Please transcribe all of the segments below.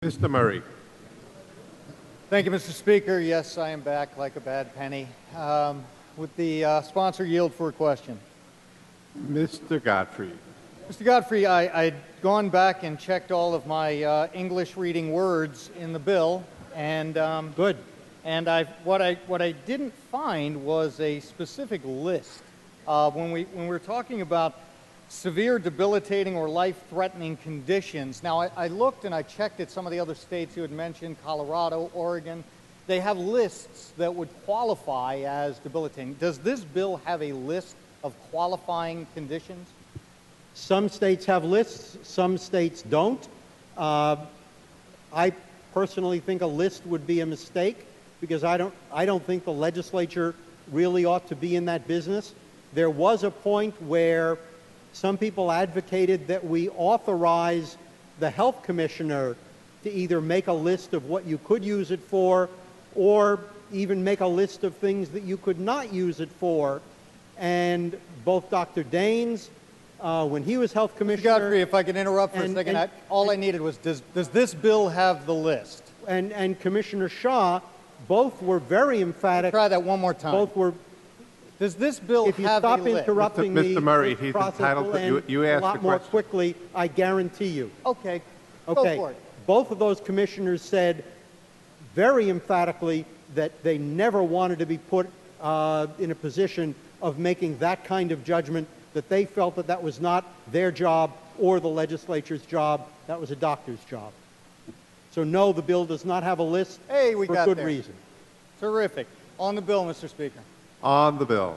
Mr. Murray. Thank you, Mr. Speaker. Yes, I am back like a bad penny. With the sponsor yield for a question. Mr. Godfrey. Mr. Godfrey, I'd gone back and checked all of my English reading words in the bill, and Good. And what I didn't find was a specific list. When we're talking about severe, debilitating, or life-threatening conditions. Now, I looked and I checked at some of the other states you had mentioned, Colorado, Oregon. They have lists that would qualify as debilitating. Does this bill have a list of qualifying conditions? Some states have lists, some states don't. I personally think a list would be a mistake because I don't think the legislature really ought to be in that business. There was a point where some people advocated that we authorize the health commissioner to either make a list of what you could use it for or even make a list of things that you could not use it for. And both Dr. Daines, when he was health commissioner... Mr. Godfrey, if I could interrupt for a second, all I needed was, does this bill have the list? And Commissioner Shaw, both were very emphatic. Try that one more time. Both were... Does this bill If you have stop a list? interrupting me, Mr. Murray, this he's process entitled will to... end You asked a lot the more question. quickly, I guarantee you. Okay, go Okay, for it. both of those commissioners said very emphatically that they never wanted to be put in a position of making that kind of judgment, that they felt that that was not their job or the legislature's job, that was a doctor's job. So no, the bill does not have a list Hey, we for got good there. reason. Terrific. On the bill, Mr. Speaker. On the bill.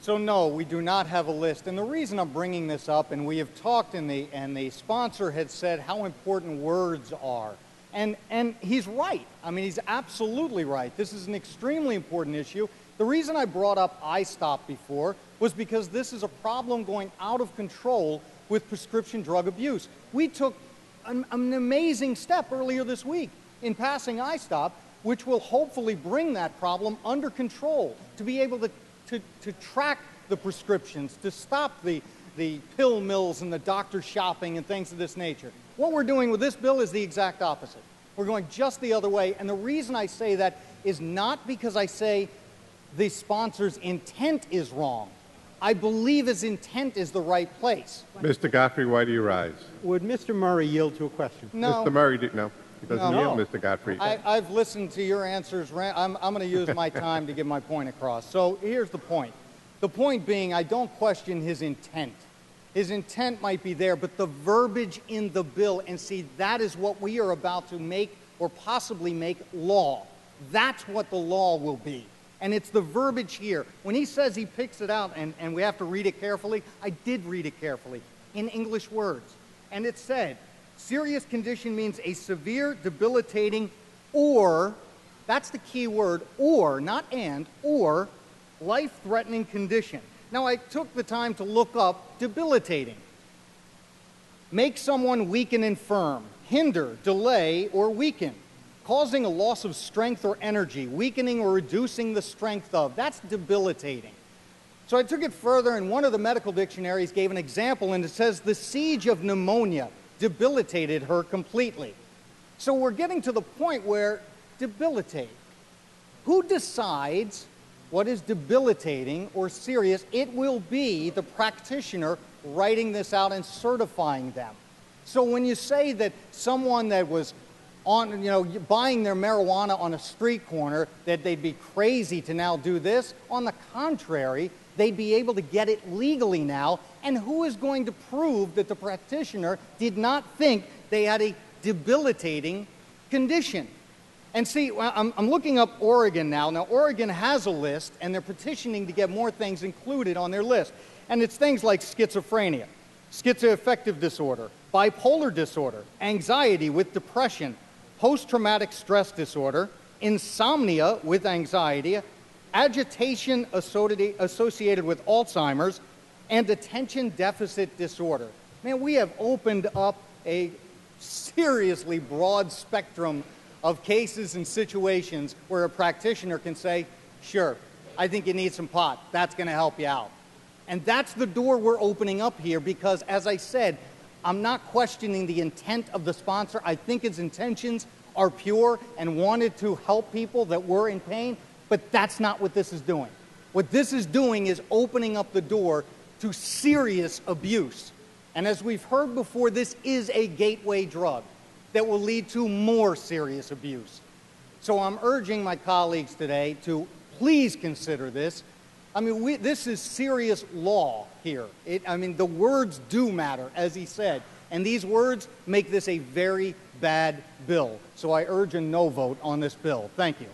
So no, we do not have a list. And the reason I'm bringing this up, and we have talked and the sponsor had said how important words are. And he's right. I mean, he's absolutely right. This is an extremely important issue. The reason I brought up iStop before was because this is a problem going out of control with prescription drug abuse. We took an amazing step earlier this week in passing iStop, which will hopefully bring that problem under control, to be able to track the prescriptions, to stop the pill mills and the doctor shopping and things of this nature. What we're doing with this bill is the exact opposite. We're going just the other way, and the reason I say that is not because I say the sponsor's intent is wrong. I believe his intent is the right place. Mr. Godfrey, why do you rise? Would Mr. Murray yield to a question? No. Mr. Murray, no. He doesn't No. yield, Mr. Godfrey. I've listened to your answers. I'm going to use my time to get my point across. So here's the point. The point being, I don't question his intent. His intent might be there, but the verbiage in the bill, and see, that is what we are about to make or possibly make law. That's what the law will be. And it's the verbiage here. When he says he picks it out and we have to read it carefully, I did read it carefully in English words. And it said, serious condition means a severe, debilitating, or, that's the key word, or, not and, or, life-threatening condition. Now, I took the time to look up debilitating. Make someone weak and infirm, hinder, delay, or weaken, causing a loss of strength or energy, weakening or reducing the strength of. That's debilitating. So I took it further, and one of the medical dictionaries gave an example, and it says the siege of pneumonia debilitated her completely. So we're getting to the point where debilitate. Who decides what is debilitating or serious? It will be the practitioner writing this out and certifying them. So when you say that someone that was buying their marijuana on a street corner, that they'd be crazy to now do this, on the contrary, they'd be able to get it legally now. And who is going to prove that the practitioner did not think they had a debilitating condition? And see, I'm looking up Oregon now. Now, Oregon has a list, and they're petitioning to get more things included on their list. And it's things like schizophrenia, schizoaffective disorder, bipolar disorder, anxiety with depression, post-traumatic stress disorder, insomnia with anxiety, agitation associated with Alzheimer's, and attention deficit disorder. Man, we have opened up a seriously broad spectrum of cases and situations where a practitioner can say, sure, I think you need some pot. That's going to help you out. And that's the door we're opening up here because, as I said, I'm not questioning the intent of the sponsor. I think his intentions are pure and wanted to help people that were in pain, but that's not what this is doing. What this is doing is opening up the door to serious abuse. And as we've heard before, this is a gateway drug that will lead to more serious abuse. So I'm urging my colleagues today to please consider this. I mean, this is serious law here. The words do matter, as he said. And these words make this a very bad bill. So I urge a no vote on this bill. Thank you.